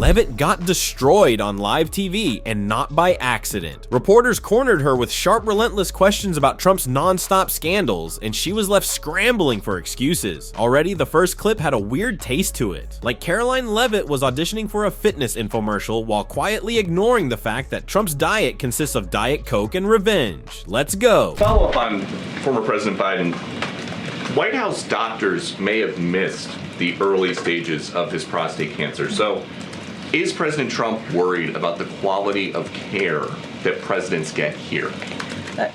Leavitt got destroyed on live TV, and not by accident. Reporters cornered her with sharp, relentless questions about Trump's non-stop scandals, and she was left scrambling for excuses. Already, the first clip had a weird taste to it. Like Karoline Leavitt was auditioning for a fitness infomercial while quietly ignoring the fact that Trump's diet consists of Diet Coke and revenge. Let's go. Follow up on former President Biden. White House doctors may have missed the early stages of his prostate cancer. So, is President Trump worried about the quality of care that presidents get here?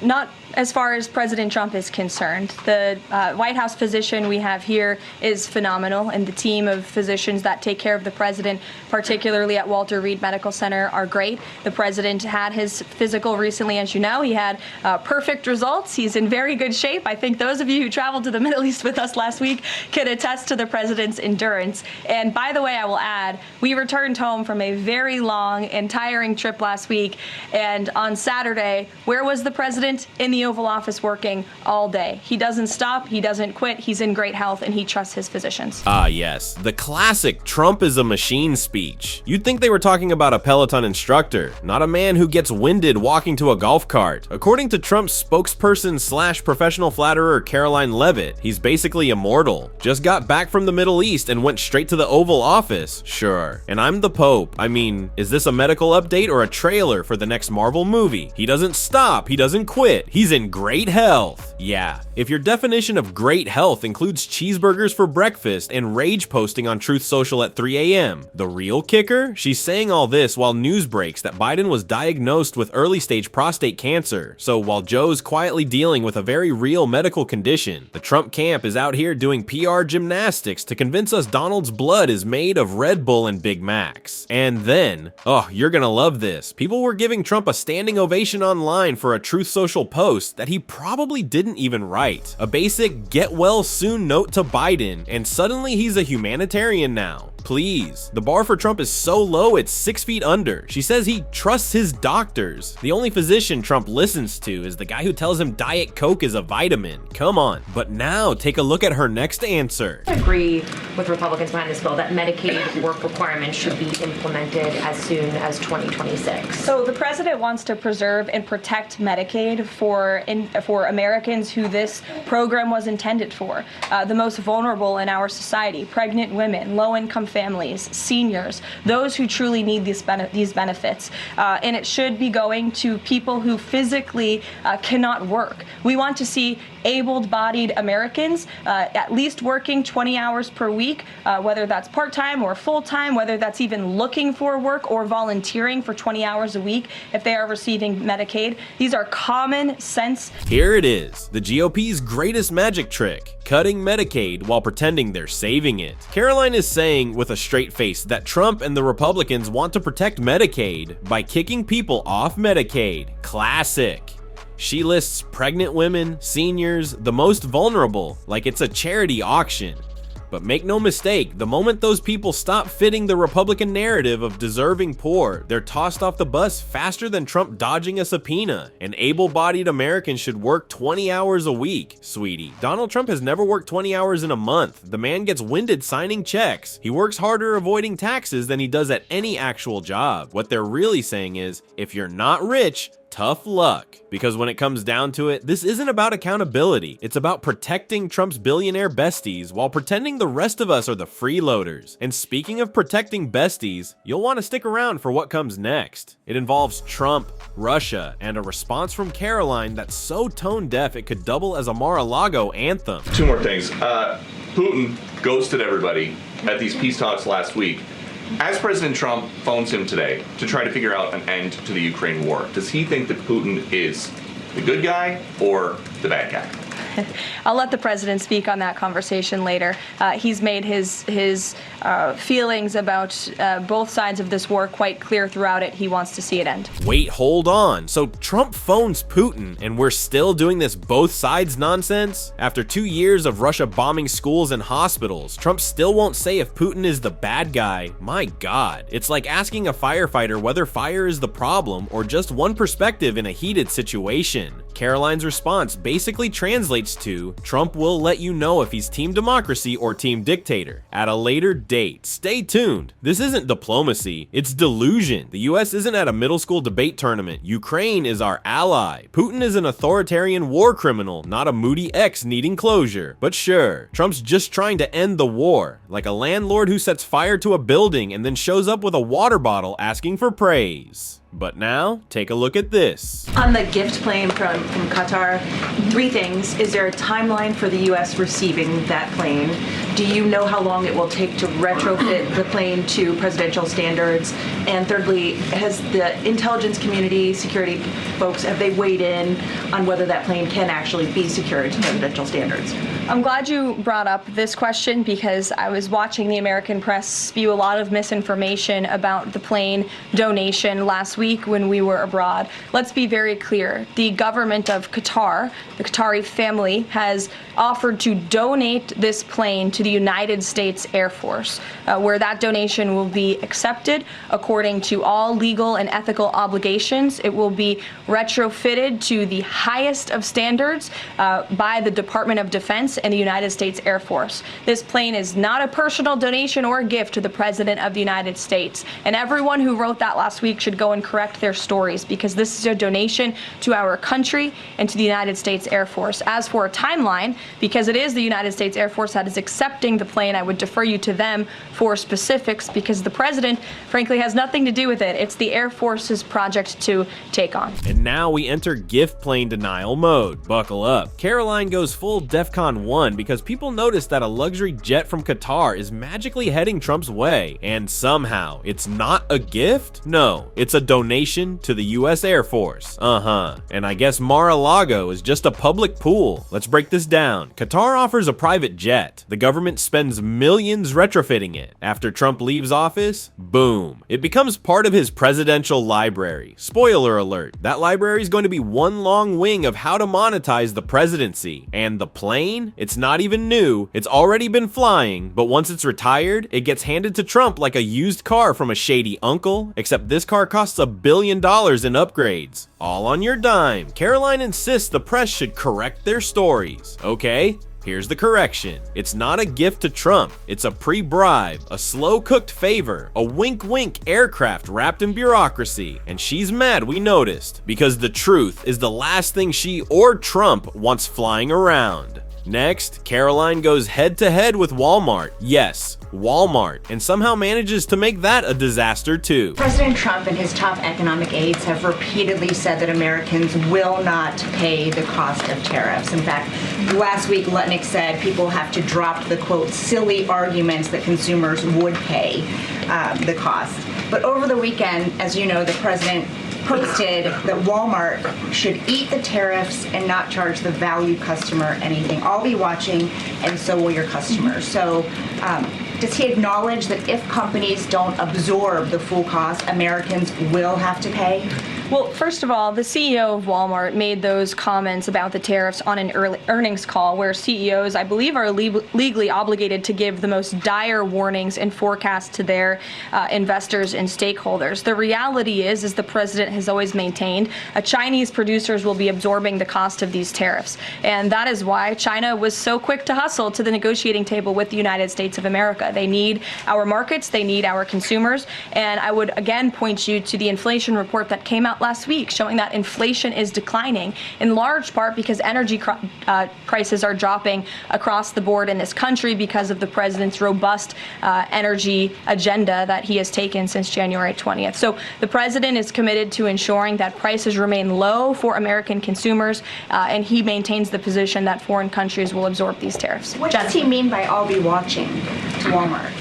Not as far as President Trump is concerned. The White House physician we have here is phenomenal, and the team of physicians that take care of the president, particularly at Walter Reed Medical Center, are great. The president had his physical recently, as you know. He had perfect results. He's in very good shape. I think those of you who traveled to the Middle East with us last week can attest to the president's endurance. And by the way, I will add, we returned home from a very long and tiring trip last week, and on Saturday, where was the president? In the Oval Office, working all day. He doesn't stop, he doesn't quit, he's in great health, and he trusts his physicians. Ah yes, the classic Trump is a machine speech. You'd think they were talking about a Peloton instructor, not a man who gets winded walking to a golf cart. According to Trump's spokesperson slash professional flatterer Karoline Leavitt, he's basically immortal. Just got back from the Middle East and went straight to the Oval Office. Sure. And I'm the Pope. I mean, is this a medical update or a trailer for the next Marvel movie? He doesn't stop, he doesn't quit, he's in great health. Yeah, if your definition of great health includes cheeseburgers for breakfast and rage posting on Truth Social at 3 a.m., the real kicker? She's saying all this while news breaks that Biden was diagnosed with early stage prostate cancer. So while Joe's quietly dealing with a very real medical condition, the Trump camp is out here doing PR gymnastics to convince us Donald's blood is made of Red Bull and Big Macs. And then, oh, you're gonna love this, people were giving Trump a standing ovation online for a Truth Social post that he probably didn't even write. A basic get well soon note to Biden, and suddenly he's a humanitarian now. Please. The bar for Trump is so low it's 6 feet under. She says he trusts his doctors. The only physician Trump listens to is the guy who tells him Diet Coke is a vitamin. Come on. But now take a look at her next answer. I agree with Republicans behind this bill that Medicaid work requirements should be implemented as soon as 2026. So the president wants to preserve and protect Medicaid for Americans who this program was intended for. The most vulnerable in our society, pregnant women, low-income families, seniors, those who truly need these benefits. And it should be going to people who physically cannot work. We want to see able-bodied Americans at least working 20 hours per week, whether that's part-time or full-time, whether that's even looking for work or volunteering for 20 hours a week if they are receiving Medicaid. These are common sense. Here it is, the GOP's greatest magic trick, cutting Medicaid while pretending they're saving it. Karoline is saying with a straight face that Trump and the Republicans want to protect Medicaid by kicking people off Medicaid. Classic. She lists pregnant women, seniors, the most vulnerable, like it's a charity auction. But make no mistake, the moment those people stop fitting the Republican narrative of deserving poor, they're tossed off the bus faster than Trump dodging a subpoena. An able-bodied American should work 20 hours a week, sweetie. Donald Trump has never worked 20 hours in a month. The man gets winded signing checks. He works harder avoiding taxes than he does at any actual job. What they're really saying is, if you're not rich, tough luck. Because when it comes down to it, this isn't about accountability. It's about protecting Trump's billionaire besties while pretending the rest of us are the freeloaders. And speaking of protecting besties, you'll want to stick around for what comes next. It involves Trump, Russia, and a response from Karoline that's so tone deaf it could double as a Mar-a-Lago anthem. Two more things. Putin ghosted everybody at these peace talks last week. As President Trump phones him today to try to figure out an end to the Ukraine war, does he think that Putin is the good guy or the bad guy? I'll let the president speak on that conversation later. He's made his feelings about both sides of this war quite clear throughout it. He wants to see it end. Wait, hold on. So Trump phones Putin and we're still doing this both sides nonsense? After 2 years of Russia bombing schools and hospitals, Trump still won't say if Putin is the bad guy. My God. It's like asking a firefighter whether fire is the problem or just one perspective in a heated situation. Karoline's response basically translates to, Trump will let you know if he's team democracy or team dictator at a later date. Stay tuned. This isn't diplomacy, it's delusion. The US isn't at a middle school debate tournament. Ukraine is our ally. Putin is an authoritarian war criminal, not a moody ex needing closure. But sure, Trump's just trying to end the war, like a landlord who sets fire to a building and then shows up with a water bottle asking for praise. But now, take a look at this. On the gift plane from Qatar, 3 things. Is there a timeline for the U.S. receiving that plane? Do you know how long it will take to retrofit the plane to presidential standards? And thirdly, has the intelligence community, security folks, have they weighed in on whether that plane can actually be secured to presidential standards? I'm glad you brought up this question because I was watching the American press spew a lot of misinformation about the plane donation last week when we were abroad. Let's be very clear. The government of Qatar, the Qatari family, has offered to donate this plane to the United States Air Force, where that donation will be accepted according to all legal and ethical obligations. It will be retrofitted to the highest of standards by the Department of Defense and the United States Air Force. This plane is not a personal donation or a gift to the President of the United States. And everyone who wrote that last week should go and correct their stories, because this is a donation to our country and to the United States Air Force. As for a timeline, because it is the United States Air Force that is accepting the plane, I would defer you to them for specifics, because the President, frankly, has nothing to do with it. It's the Air Force's project to take on. And now we enter gift plane denial mode. Buckle up. Karoline goes full DEFCON 1 because people notice that a luxury jet from Qatar is magically heading Trump's way, and somehow it's not a gift? No, it's a donation to the US Air Force. And I guess Mar-a-Lago is just a public pool. Let's break this down. Qatar offers a private jet. The government spends millions retrofitting it. After Trump leaves office, boom, it becomes part of his presidential library. Spoiler alert, that library is going to be one long wing of how to monetize the presidency. And the plane? It's not even new. It's already been flying, but once it's retired, it gets handed to Trump like a used car from a shady uncle, except this car costs $1 billion in upgrades. All on your dime. Karoline insists the press should correct their stories. Okay, here's the correction. It's not a gift to Trump. It's a pre-bribe, a slow-cooked favor, a wink-wink aircraft wrapped in bureaucracy. And she's mad we noticed, because the truth is the last thing she or Trump wants flying around. Next, Karoline goes head-to-head with Walmart. Yes, Walmart, and somehow manages to make that a disaster too. President Trump and his top economic aides have repeatedly said that Americans will not pay the cost of tariffs. In fact, last week Lutnick said people have to drop the, quote, silly arguments that consumers would pay the cost. But over the weekend, as you know, the president posted that Walmart should eat the tariffs and not charge the value customer anything. I'll be watching, and so will your customers. So does he acknowledge that if companies don't absorb the full cost, Americans will have to pay? Well, first of all, the CEO of Walmart made those comments about the tariffs on an earnings call where CEOs, I believe, are legally obligated to give the most dire warnings and forecasts to their investors and stakeholders. The reality is the president has always maintained Chinese producers will be absorbing the cost of these tariffs. And that is why China was so quick to hustle to the negotiating table with the United States of America. They need our markets, they need our consumers. And I would again point you to the inflation report that came out last week showing that inflation is declining in large part because energy prices are dropping across the board in this country because of the president's robust energy agenda that he has taken since January 20th. So the president is committed to ensuring that prices remain low for American consumers, and he maintains the position that foreign countries will absorb these tariffs. What does he mean by "I'll be watching" to Walmart?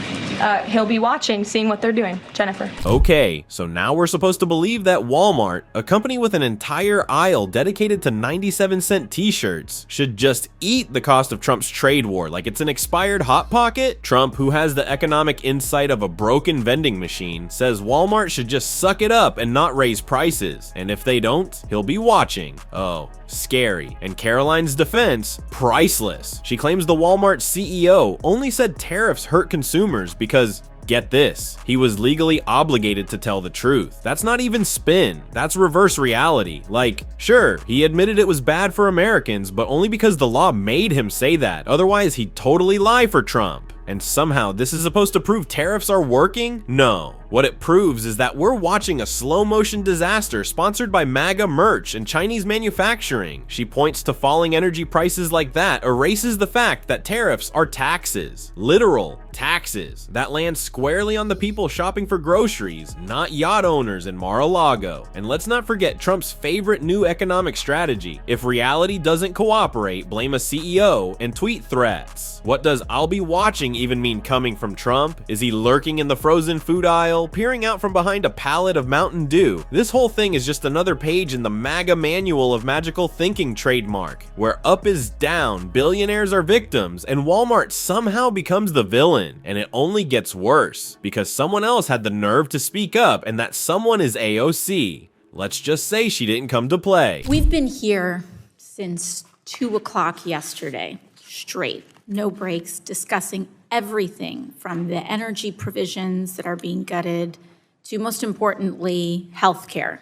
He'll be watching, seeing what they're doing. Jennifer. Okay, so now we're supposed to believe that Walmart, a company with an entire aisle dedicated to 97-cent t-shirts, should just eat the cost of Trump's trade war like it's an expired Hot Pocket? Trump, who has the economic insight of a broken vending machine, says Walmart should just suck it up and not raise prices. And if they don't, he'll be watching. Oh, scary. And Karoline's defense, priceless. She claims the Walmart CEO only said tariffs hurt consumers because Get this, he was legally obligated to tell the truth. That's not even spin, that's reverse reality. Like, sure, he admitted it was bad for Americans, but only because the law made him say that. Otherwise, he'd totally lie for Trump. And somehow this is supposed to prove tariffs are working? No. What it proves is that we're watching a slow motion disaster sponsored by MAGA merch and Chinese manufacturing. She points to falling energy prices like that erases the fact that tariffs are taxes. Literal taxes that land squarely on the people shopping for groceries, not yacht owners in Mar-a-Lago. And let's not forget Trump's favorite new economic strategy. If reality doesn't cooperate, blame a CEO and tweet threats. What does "I'll be watching" even mean coming from Trump? Is he lurking in the frozen food aisle, peering out from behind a pallet of Mountain Dew? This whole thing is just another page in the MAGA manual of magical thinking trademark, where up is down, billionaires are victims, and Walmart somehow becomes the villain. And it only gets worse, because someone else had the nerve to speak up, and that someone is AOC. Let's just say she didn't come to play. We've been here since 2 o'clock yesterday, straight. No breaks, discussing everything from the energy provisions that are being gutted to, most importantly, healthcare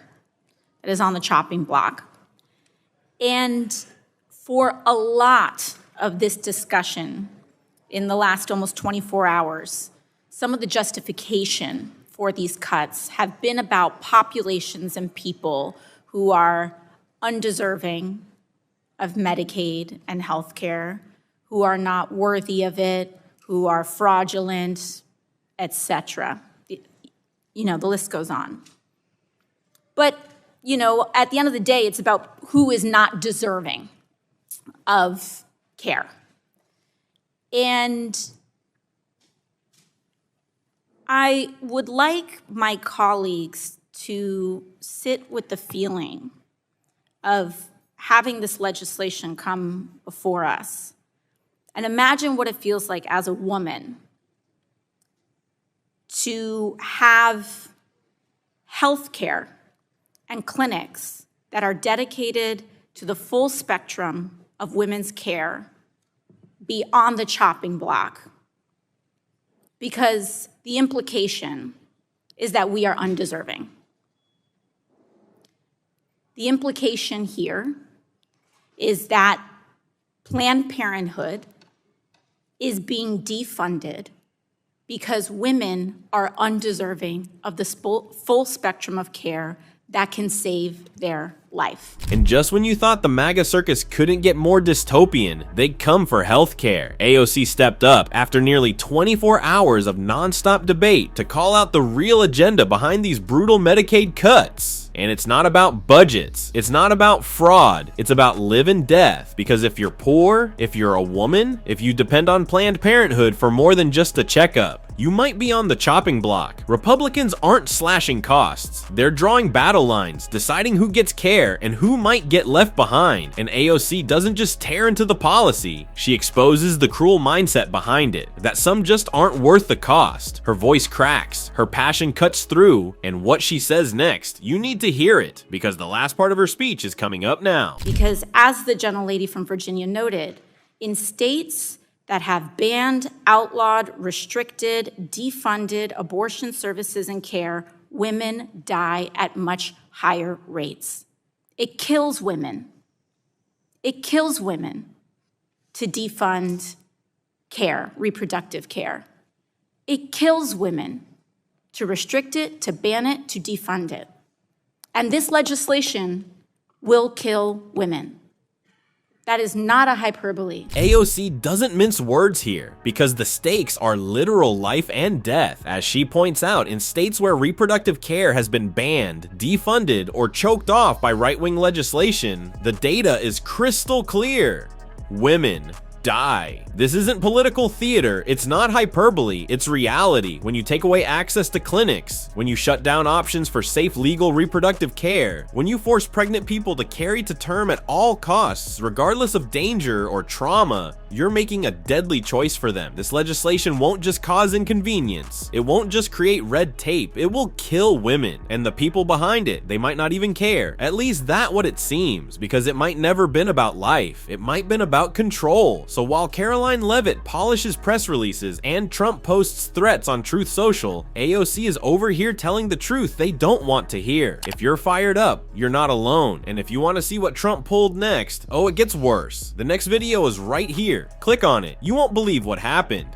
that is on the chopping block. And for a lot of this discussion in the last almost 24 hours, some of the justification for these cuts have been about populations and people who are undeserving of Medicaid and healthcare, who are not worthy of it, who are fraudulent, etc. You know, the list goes on. But, you know, at the end of the day, it's about who is not deserving of care. And I would like my colleagues to sit with the feeling of having this legislation come before us and imagine what it feels like as a woman to have health care and clinics that are dedicated to the full spectrum of women's care be on the chopping block, because the implication is that we are undeserving. The implication here is that Planned Parenthood is being defunded because women are undeserving of the full spectrum of care that can save their life. And just when you thought the MAGA circus couldn't get more dystopian, they'd come for healthcare. AOC stepped up after nearly 24 hours of nonstop debate to call out the real agenda behind these brutal Medicaid cuts. And it's not about budgets, it's not about fraud, it's about live and death. Because if you're poor, if you're a woman, if you depend on Planned Parenthood for more than just a checkup, you might be on the chopping block. Republicans aren't slashing costs. They're drawing battle lines, deciding who gets care and who might get left behind. And AOC doesn't just tear into the policy, she exposes the cruel mindset behind it, that some just aren't worth the cost. Her voice cracks, her passion cuts through, and what she says next, you need to hear it, because the last part of her speech is coming up now. Because as the gentlelady from Virginia noted, in states that have banned, outlawed, restricted, defunded abortion services and care, women die at much higher rates. It kills women. It kills women to defund care, reproductive care. It kills women to restrict it, to ban it, to defund it. And this legislation will kill women. That is not a hyperbole. AOC doesn't mince words here, because the stakes are literal life and death. As she points out, in states where reproductive care has been banned, defunded, or choked off by right-wing legislation, the data is crystal clear. Women die. This isn't political theater, it's not hyperbole, it's reality. When you take away access to clinics, when you shut down options for safe legal reproductive care, when you force pregnant people to carry to term at all costs, regardless of danger or trauma, you're making a deadly choice for them. This legislation won't just cause inconvenience. It won't just create red tape. It will kill women and the people behind it. They might not even care. At least that's what it seems, because it might never been about life. It might been about control. So while Karoline Leavitt polishes press releases and Trump posts threats on Truth Social, AOC is over here telling the truth they don't want to hear. If you're fired up, you're not alone. And if you want to see what Trump pulled next, oh, it gets worse. The next video is right here. Click on it. You won't believe what happened.